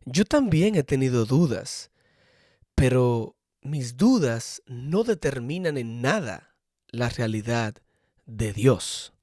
Yo también he tenido dudas, pero mis dudas no determinan en nada la realidad de Dios.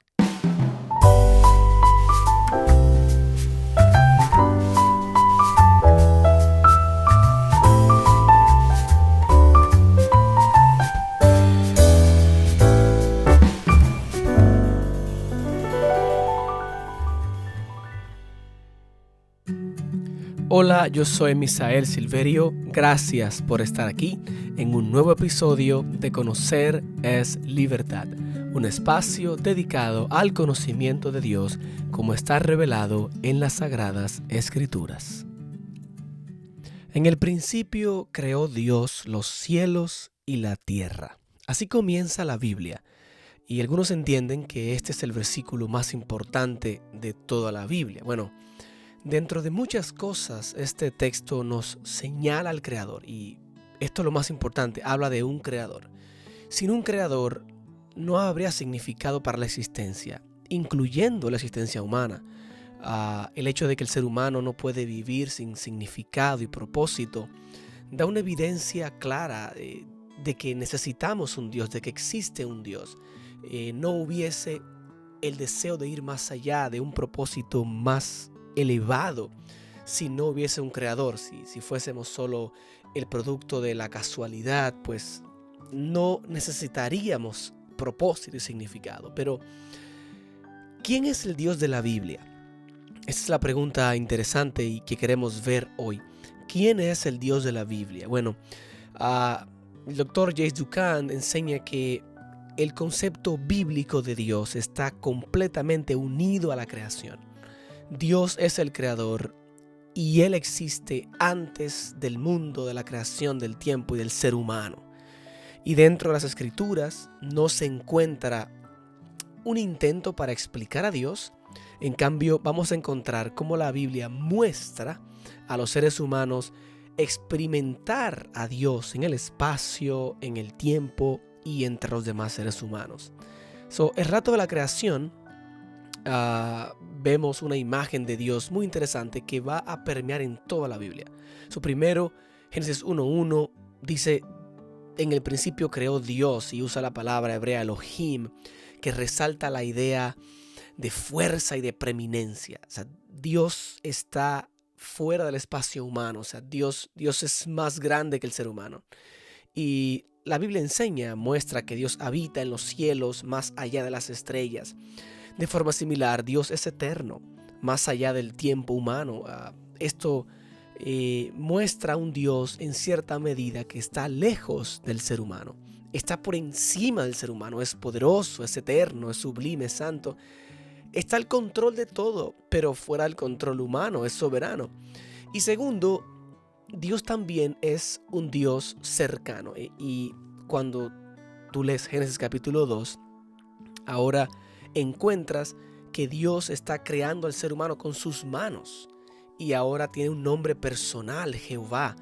Hola, yo soy Misael Silverio. Gracias por estar aquí en un nuevo episodio de Conocer es Libertad, un espacio dedicado al conocimiento de Dios como está revelado en las Sagradas Escrituras. En el principio creó Dios los cielos y la tierra. Así comienza la Biblia. Y algunos entienden que este es el versículo más importante de toda la Biblia. Bueno, dentro de muchas cosas, este texto nos señala al Creador y esto es lo más importante, habla de un Creador. Sin un Creador no habría significado para la existencia, incluyendo la existencia humana. El hecho de que el ser humano no puede vivir sin significado y propósito da una evidencia clara de que necesitamos un Dios, de que existe un Dios. No hubiese el deseo de ir más allá, de un propósito más elevado, si no hubiese un creador. Si fuésemos solo el producto de la casualidad, pues no necesitaríamos propósito y significado. Pero, ¿quién es el Dios de la Biblia? Esa es la pregunta interesante y que queremos ver hoy. ¿Quién es el Dios de la Biblia? Bueno, el doctor James Duncan enseña que el concepto bíblico de Dios está completamente unido a la creación. Dios es el creador y Él existe antes del mundo, de la creación, del tiempo y del ser humano. Y dentro de las Escrituras no se encuentra un intento para explicar a Dios. En cambio, vamos a encontrar cómo la Biblia muestra a los seres humanos experimentar a Dios en el espacio, en el tiempo y entre los demás seres humanos. El relato de la creación, vemos una imagen de Dios muy interesante que va a permear en toda la Biblia. Primero, Génesis 1:1 dice: en el principio creó Dios, y usa la palabra hebrea Elohim, que resalta la idea de fuerza y de preeminencia. Dios está fuera del espacio humano. Dios es más grande que el ser humano. Y la Biblia muestra que Dios habita en los cielos, más allá de las estrellas. De forma similar, Dios es eterno, más allá del tiempo humano. Esto muestra un Dios en cierta medida que está lejos del ser humano. Está por encima del ser humano, es poderoso, es eterno, es sublime, es santo. Está al control de todo, pero fuera del control humano, es soberano. Y segundo, Dios también es un Dios cercano. Y cuando tú lees Génesis capítulo 2, ahora encuentras que Dios está creando al ser humano con sus manos. Y ahora tiene un nombre personal, Jehová.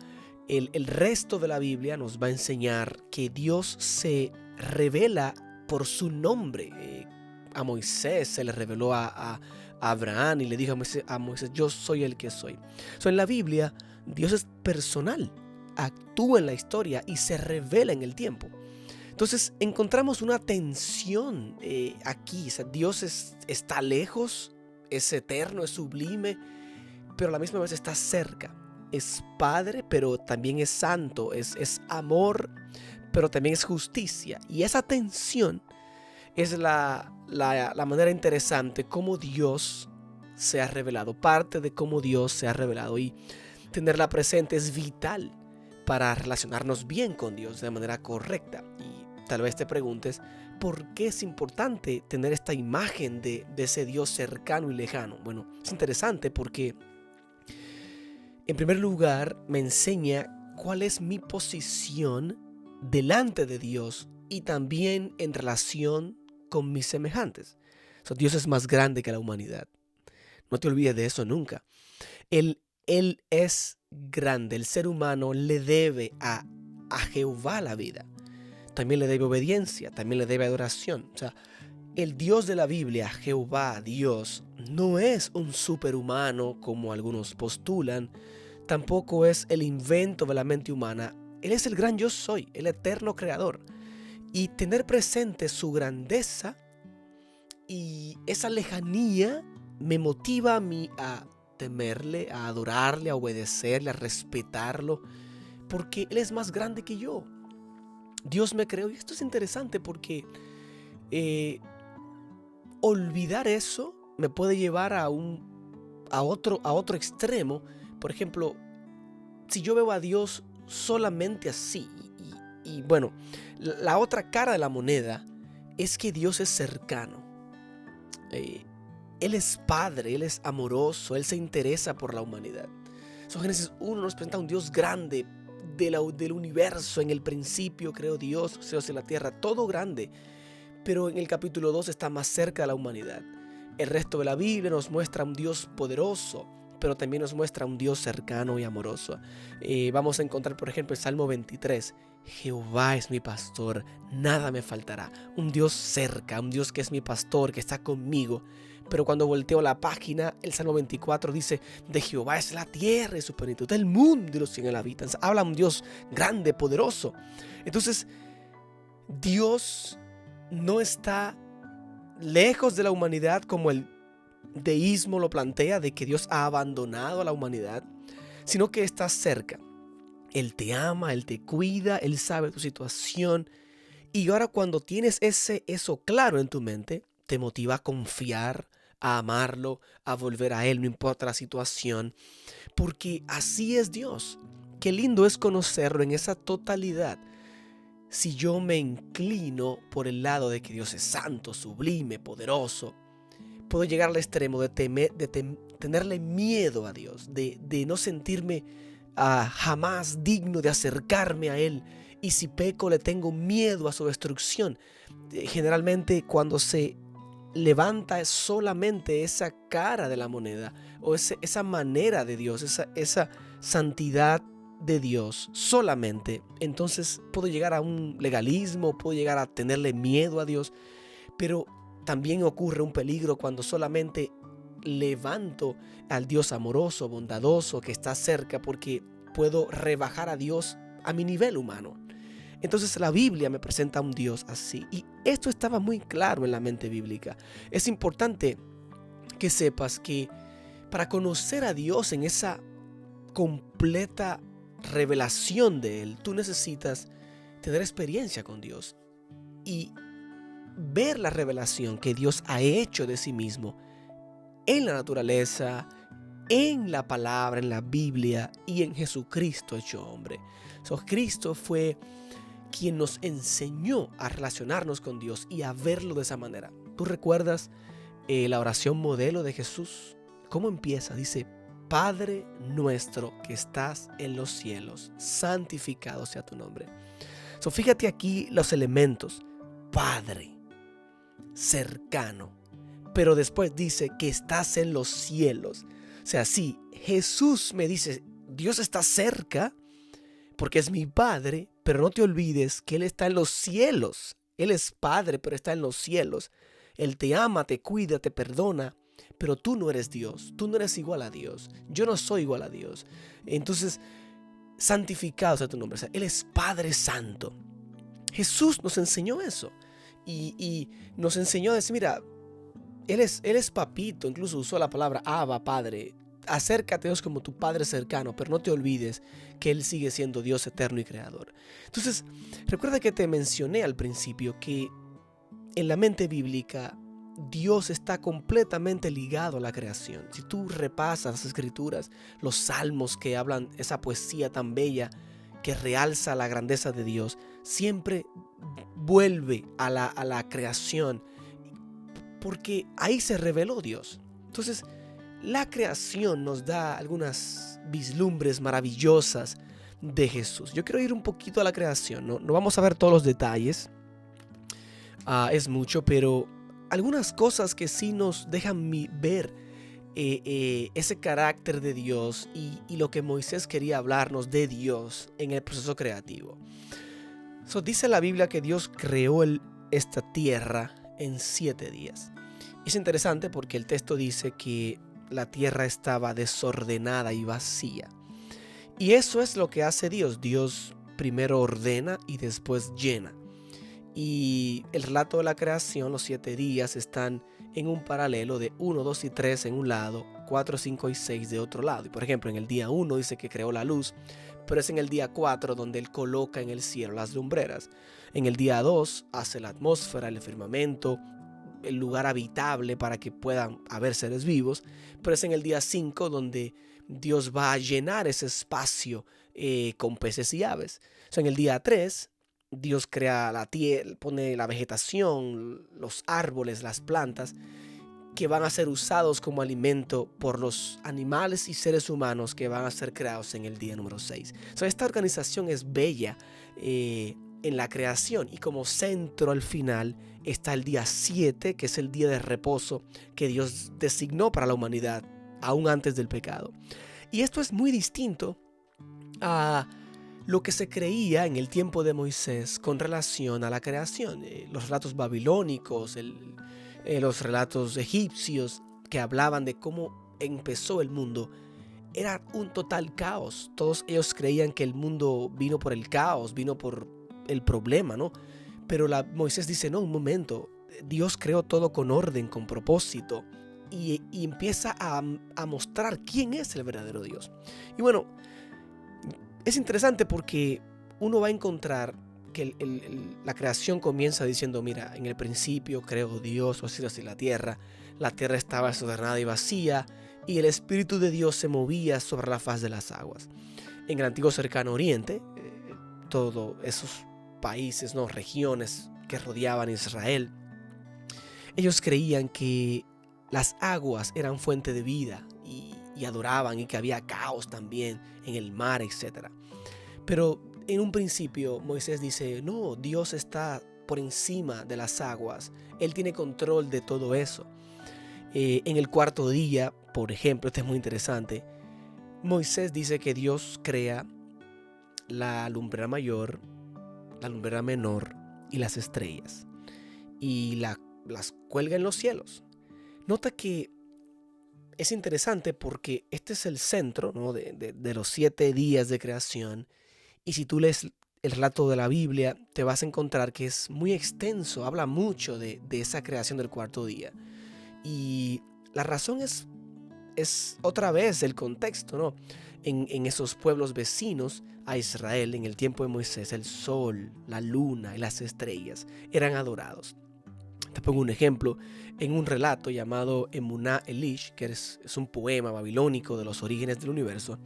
El resto de la Biblia nos va a enseñar que Dios se revela por su nombre. A Moisés se le reveló a Abraham y le dijo a Moisés: yo soy el que soy. En la Biblia, Dios es personal, actúa en la historia y se revela en el tiempo. Entonces encontramos una tensión aquí. Dios está lejos, es eterno, es sublime, pero a la misma vez está cerca. Es Padre, pero también es santo, es amor, pero también es justicia. Y esa tensión es la manera interesante cómo Dios se ha revelado, parte de cómo Dios se ha revelado, y tenerla presente es vital para relacionarnos bien con Dios de manera correcta. Y tal vez te preguntes, ¿por qué es importante tener esta imagen de ese Dios cercano y lejano? Bueno, es interesante porque, en primer lugar, me enseña cuál es mi posición delante de Dios y también en relación con mis semejantes. Dios es más grande que la humanidad. No te olvides de eso nunca. Él es grande. El ser humano le debe a Jehová la vida. También le debe obediencia, también le debe adoración. El Dios de la Biblia, Jehová, Dios, no es un superhumano como algunos postulan. tampoco es el invento de la mente humana. Él es el gran yo soy, el eterno creador. Y tener presente su grandeza y esa lejanía me motiva a mí a temerle, a adorarle, a obedecerle, a respetarlo, porque Él es más grande que yo. Dios me creó y esto es interesante porque olvidar eso me puede llevar a otro extremo. Por ejemplo, si yo veo a Dios solamente así, y bueno, la otra cara de la moneda es que Dios es cercano. Él es padre, Él es amoroso, Él se interesa por la humanidad. Génesis 1 nos presenta un Dios grande del universo. En el principio creó Dios, los cielos y la tierra, todo grande. Pero en el capítulo 2 está más cerca de la humanidad. El resto de la Biblia nos muestra un Dios poderoso, pero también nos muestra un Dios cercano y amoroso. Vamos a encontrar, por ejemplo, el Salmo 23. Jehová es mi pastor, nada me faltará. Un Dios cerca, un Dios que es mi pastor, que está conmigo. Pero cuando volteo la página, el Salmo 24 dice: de Jehová es la tierra y su plenitud, el mundo y los que en él habitan. Habla un Dios grande, poderoso. Entonces, Dios no está lejos de la humanidad como el deísmo lo plantea, de que Dios ha abandonado a la humanidad, sino que está cerca. Él te ama, Él te cuida, Él sabe tu situación. Y ahora, cuando tienes eso claro en tu mente, te motiva a confiar, a amarlo, a volver a Él, no importa la situación, porque así es Dios. Qué lindo es conocerlo en esa totalidad. Si yo me inclino por el lado de que Dios es santo, sublime, poderoso, puedo llegar al extremo de tenerle miedo a Dios, de no sentirme jamás digno de acercarme a Él. Y si peco, le tengo miedo a su destrucción. Generalmente, cuando se levanta solamente esa cara de la moneda, o esa manera de Dios, esa santidad de Dios solamente, entonces puedo llegar a un legalismo, puedo llegar a tenerle miedo a Dios. Pero también ocurre un peligro cuando solamente levanto al Dios amoroso, bondadoso, que está cerca, porque puedo rebajar a Dios a mi nivel humano. Entonces la Biblia me presenta a un Dios así, y esto estaba muy claro en la mente bíblica. Es importante que sepas que para conocer a Dios en esa completa revelación de Él, tú necesitas tener experiencia con Dios y ver la revelación que Dios ha hecho de sí mismo en la naturaleza, en la palabra, en la Biblia y en Jesucristo hecho hombre. Cristo fue quien nos enseñó a relacionarnos con Dios y a verlo de esa manera. ¿Tú recuerdas la oración modelo de Jesús? ¿Cómo empieza? Dice: Padre nuestro que estás en los cielos, santificado sea tu nombre. Fíjate aquí los elementos: Padre, cercano, pero después dice que estás en los cielos. Si Jesús me dice Dios está cerca porque es mi Padre, pero no te olvides que Él está en los cielos. Él es Padre, pero está en los cielos. Él te ama, te cuida, te perdona, pero tú no eres Dios, tú no eres igual a Dios, yo no soy igual a Dios. Entonces, santificado sea tu nombre. Él es Padre Santo. Jesús nos enseñó eso y nos enseñó a decir: mira, Él es papito. Incluso usó la palabra Abba, Padre. Acércate a Dios como tu Padre cercano, pero no te olvides que Él sigue siendo Dios eterno y creador. Entonces, recuerda que te mencioné al principio que en la mente bíblica Dios está completamente ligado a la creación. Si tú repasas las escrituras, los salmos que hablan esa poesía tan bella que realza la grandeza de Dios, siempre vuelve a la creación, porque ahí se reveló Dios. Entonces, la creación nos da algunas vislumbres maravillosas de Jesús. Yo quiero ir un poquito a la creación, no vamos a ver todos los detalles, es mucho, pero algunas cosas que sí nos dejan ver ese carácter de Dios y lo que Moisés quería hablarnos de Dios en el proceso creativo. Dice la Biblia que Dios creó esta tierra en 7 días. Es interesante porque el texto dice que la tierra estaba desordenada y vacía. Y eso es lo que hace Dios. Dios primero ordena y después llena. Y el relato de la creación, los 7 días, están en un paralelo de 1, 2 y 3 en un lado, 4, 5 y 6 de otro lado. Y por ejemplo, en el día 1 dice que creó la luz, pero es en el día 4 donde Él coloca en el cielo las lumbreras. En el día 2 hace la atmósfera, el firmamento, el lugar habitable para que puedan haber seres vivos, pero es en el día 5 donde Dios va a llenar ese espacio con peces y aves. O sea, en el día 3 Dios crea la tierra, pone la vegetación, los árboles, las plantas, que van a ser usados como alimento por los animales y seres humanos que van a ser creados en el día número 6. So, esta organización es bella en la creación, y como centro al final está el día 7, que es el día de reposo que Dios designó para la humanidad aún antes del pecado. Y esto es muy distinto a lo que se creía en el tiempo de Moisés con relación a la creación. Los relatos babilónicos, los relatos egipcios que hablaban de cómo empezó el mundo, era un total caos. Todos ellos creían que el mundo vino por el caos, vino por el problema, ¿no? Pero Moisés dice, no, un momento, Dios creó todo con orden, con propósito, y empieza a mostrar quién es el verdadero Dios. Y bueno, es interesante porque uno va a encontrar que la creación comienza diciendo, mira, en el principio creó Dios los cielos y la tierra estaba desordenada y vacía, y el Espíritu de Dios se movía sobre la faz de las aguas. En el antiguo cercano oriente, todos esos países, ¿no?, regiones que rodeaban Israel, ellos creían que las aguas eran fuente de vida y adoraban, y que había caos también en el mar, etc. Pero en un principio Moisés dice, no, Dios está por encima de las aguas, Él tiene control de todo eso. En el 4.º día, por ejemplo, este es muy interesante, Moisés dice que Dios crea la lumbrera mayor, la lumbrera menor y las estrellas, y las cuelga en los cielos. Nota que es interesante porque este es el centro, ¿no?, de los 7 días de creación. Y si tú lees el relato de la Biblia, te vas a encontrar que es muy extenso, habla mucho de esa creación del 4.º día. Y la razón es otra vez el contexto, ¿no? En esos pueblos vecinos a Israel, en el tiempo de Moisés, el sol, la luna y las estrellas eran adorados. Te pongo un ejemplo, en un relato llamado Emuná Elish, que es un poema babilónico de los orígenes del universo,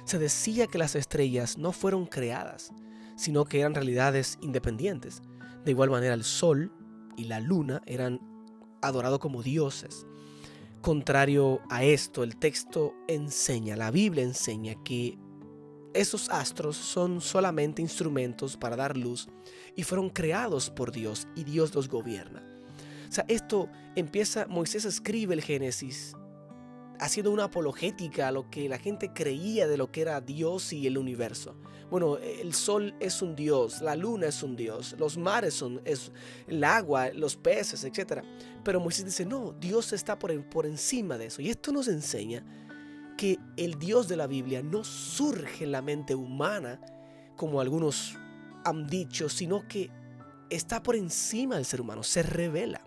se decía que las estrellas no fueron creadas, sino que eran realidades independientes. De igual manera, el sol y la luna eran adorados como dioses. Contrario a esto, el texto enseña, la Biblia enseña que esos astros son solamente instrumentos para dar luz y fueron creados por Dios, y Dios los gobierna. O sea, esto empieza, Moisés escribe el Génesis haciendo una apologética a lo que la gente creía de lo que era Dios y el universo. Bueno, el sol es un dios, la luna es un dios, los mares es el agua, los peces, etc. Pero Moisés dice, no, Dios está por encima de eso. Y esto nos enseña que el Dios de la Biblia no surge en la mente humana, como algunos han dicho, sino que está por encima del ser humano, se revela.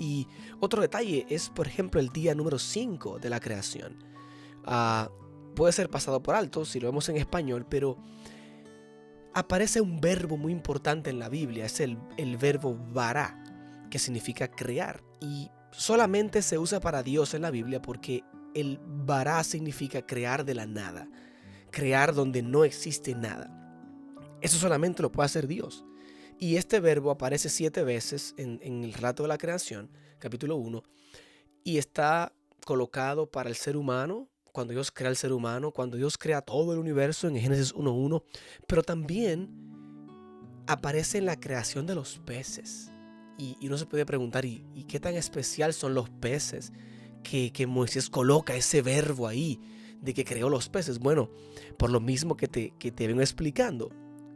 Y otro detalle es, por ejemplo, el día número 5 de la creación. Puede ser pasado por alto si lo vemos en español, pero aparece un verbo muy importante en la Biblia, es el verbo bará, que significa crear. Y solamente se usa para Dios en la Biblia porque el bará significa crear de la nada, crear donde no existe nada. Eso solamente lo puede hacer Dios. Y este verbo aparece 7 veces en el relato de la creación, capítulo 1, y está colocado para el ser humano, cuando Dios crea al ser humano, cuando Dios crea todo el universo en Génesis 1.1, pero también aparece en la creación de los peces. Y uno se puede preguntar, ¿y qué tan especial son los peces que Moisés coloca ese verbo ahí de que creó los peces? Bueno, por lo mismo que te vengo explicando.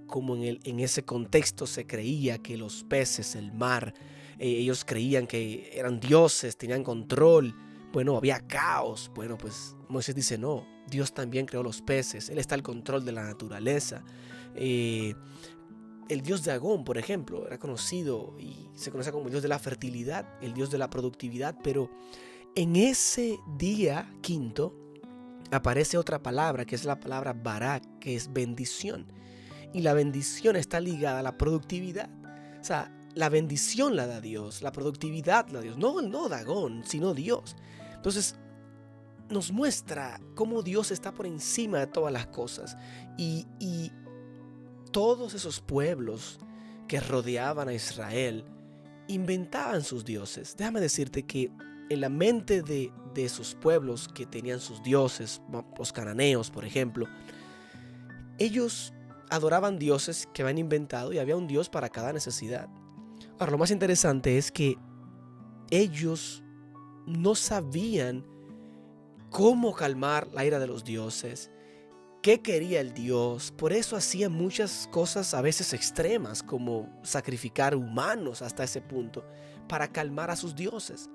Como en ese contexto se creía que los peces, el mar, ellos creían que eran dioses, tenían control. Bueno, había caos. Bueno, pues Moisés dice, no, Dios también creó los peces. Él está al control de la naturaleza. El dios Dagón, por ejemplo, era conocido y se conoce como el dios de la fertilidad, el dios de la productividad, pero en ese día quinto aparece otra palabra, que es la palabra barak, que es bendición. Y la bendición está ligada a la productividad. O sea, la bendición la da Dios, la productividad la da Dios. No Dagón, sino Dios. Entonces, nos muestra cómo Dios está por encima de todas las cosas. Y todos esos pueblos que rodeaban a Israel inventaban sus dioses. Déjame decirte que en la mente de esos pueblos que tenían sus dioses, los cananeos, por ejemplo, ellos adoraban dioses que habían inventado y había un dios para cada necesidad. Ahora, lo más interesante es que ellos no sabían cómo calmar la ira de los dioses, qué quería el dios. Por eso hacían muchas cosas a veces extremas, como sacrificar humanos hasta ese punto, para calmar a sus dioses.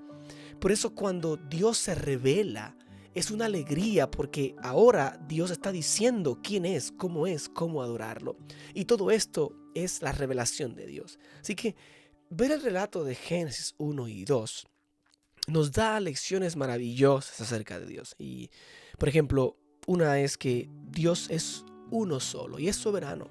Por eso cuando Dios se revela, es una alegría, porque ahora Dios está diciendo quién es, cómo adorarlo. Y todo esto es la revelación de Dios. Así que ver el relato de Génesis 1 y 2 nos da lecciones maravillosas acerca de Dios. Y, por ejemplo, una es que Dios es uno solo y es soberano.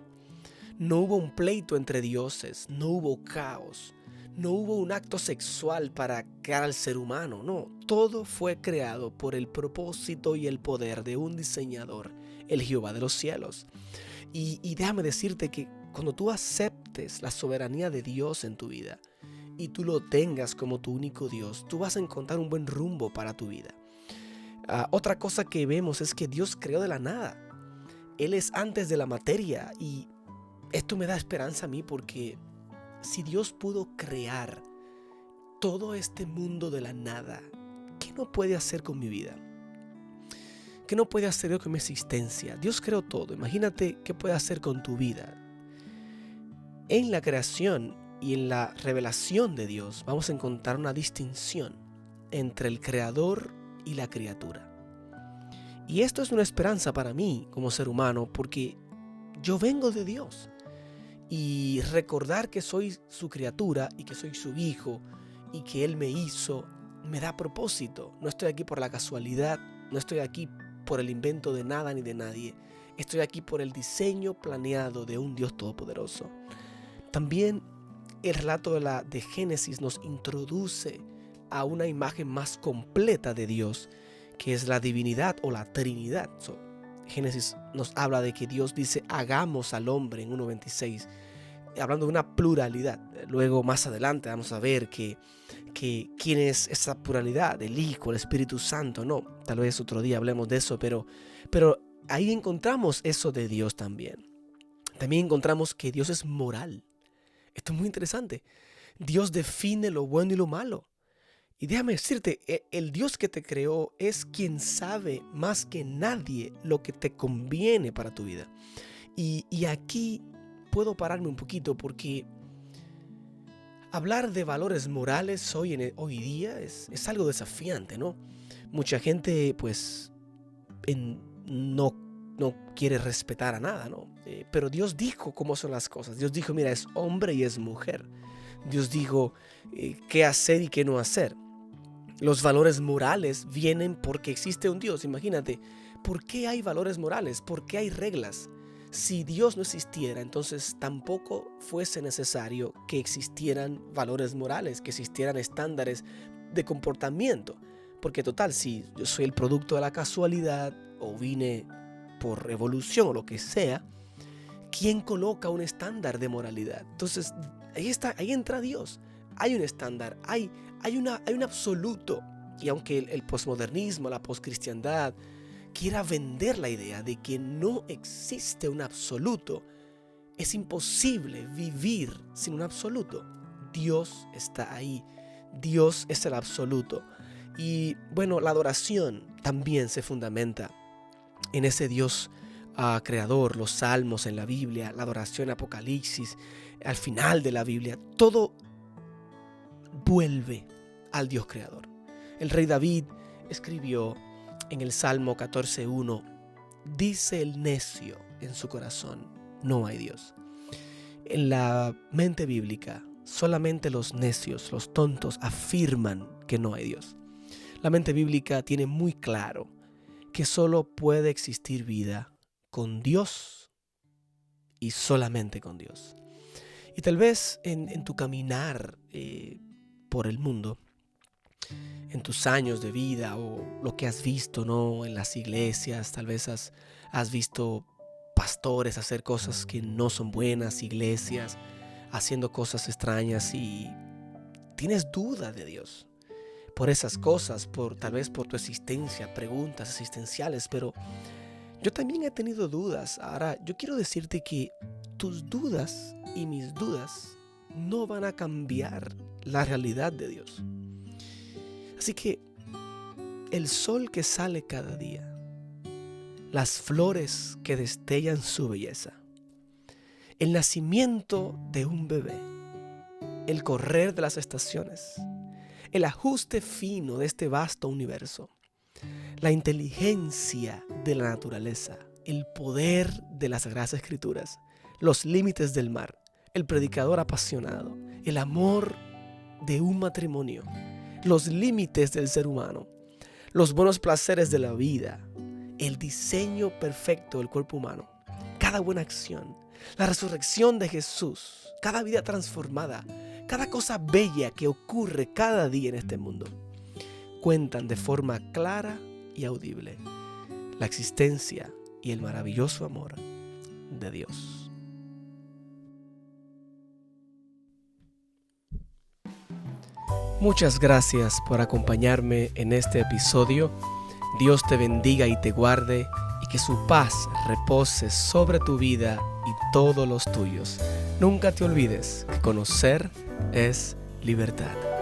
No hubo un pleito entre dioses, no hubo caos, no hubo un acto sexual para crear al ser humano. No, todo fue creado por el propósito y el poder de un diseñador, el Jehová de los cielos. Y déjame decirte que cuando tú aceptes la soberanía de Dios en tu vida y tú lo tengas como tu único Dios, tú vas a encontrar un buen rumbo para tu vida. Otra cosa que vemos es que Dios creó de la nada. Él es antes de la materia, y esto me da esperanza a mí, porque si Dios pudo crear todo este mundo de la nada, ¿qué no puede hacer con mi vida? ¿Qué no puede hacer Dios con mi existencia? Dios creó todo. Imagínate qué puede hacer con tu vida. En la creación y en la revelación de Dios vamos a encontrar una distinción entre el creador y la criatura. Y esto es una esperanza para mí como ser humano, porque yo vengo de Dios. Y recordar que soy su criatura y que soy su hijo y que Él me hizo, me da propósito. No estoy aquí por la casualidad, no estoy aquí por el invento de nada ni de nadie. Estoy aquí por el diseño planeado de un Dios todopoderoso. También el relato de Génesis nos introduce a una imagen más completa de Dios, que es la divinidad o la Trinidad. Génesis nos habla de que Dios dice hagamos al hombre en 1:26, hablando de una pluralidad. Luego más adelante vamos a ver que quién es esa pluralidad, el Hijo, el Espíritu Santo. No, tal vez otro día hablemos de eso, pero ahí encontramos eso de Dios también. También encontramos que Dios es moral. Esto es muy interesante. Dios define lo bueno y lo malo. Y déjame decirte, el Dios que te creó es quien sabe más que nadie lo que te conviene para tu vida. Y aquí puedo pararme un poquito, porque hablar de valores morales hoy día es algo desafiante, ¿no? Mucha gente pues no quiere respetar a nada, ¿no? Pero Dios dijo cómo son las cosas. Dios dijo, mira, es hombre y es mujer. Dios dijo qué hacer y qué no hacer. Los valores morales vienen porque existe un Dios. Imagínate, ¿por qué hay valores morales? ¿Por qué hay reglas? Si Dios no existiera, entonces tampoco fuese necesario que existieran valores morales, que existieran estándares de comportamiento. Porque total, si yo soy el producto de la casualidad o vine por evolución o lo que sea, ¿quién coloca un estándar de moralidad? Entonces, ahí entra Dios. Hay un estándar, hay un absoluto. Y aunque el posmodernismo, la poscristiandad quiera vender la idea de que no existe un absoluto, es imposible vivir sin un absoluto. Dios está ahí. Dios es el absoluto. Y bueno, la adoración también se fundamenta en ese Dios creador. Los salmos en la Biblia, la adoración en Apocalipsis, al final de la Biblia, todo vuelve al Dios creador. El rey David escribió en el Salmo 14:1: dice el necio en su corazón, no hay Dios. En la mente bíblica, solamente los necios, los tontos, afirman que no hay Dios. La mente bíblica tiene muy claro que solo puede existir vida con Dios y solamente con Dios. Y tal vez en tu caminar por el mundo, en tus años de vida o lo que has visto, ¿no?, en las iglesias, tal vez has visto pastores hacer cosas que no son buenas, iglesias haciendo cosas extrañas y tienes duda de Dios por esas cosas, tal vez por tu existencia, preguntas existenciales, pero yo también he tenido dudas. Ahora, yo quiero decirte que tus dudas y mis dudas no van a cambiar la realidad de Dios. Así que el sol que sale cada día, las flores que destellan su belleza, el nacimiento de un bebé, el correr de las estaciones, el ajuste fino de este vasto universo, la inteligencia de la naturaleza, el poder de las Sagradas Escrituras, los límites del mar, el predicador apasionado, el amor de un matrimonio, los límites del ser humano, los buenos placeres de la vida, el diseño perfecto del cuerpo humano, cada buena acción, la resurrección de Jesús, cada vida transformada, cada cosa bella que ocurre cada día en este mundo, cuentan de forma clara y audible la existencia y el maravilloso amor de Dios. Muchas gracias por acompañarme en este episodio. Dios te bendiga y te guarde, y que su paz repose sobre tu vida y todos los tuyos. Nunca te olvides que conocer es libertad.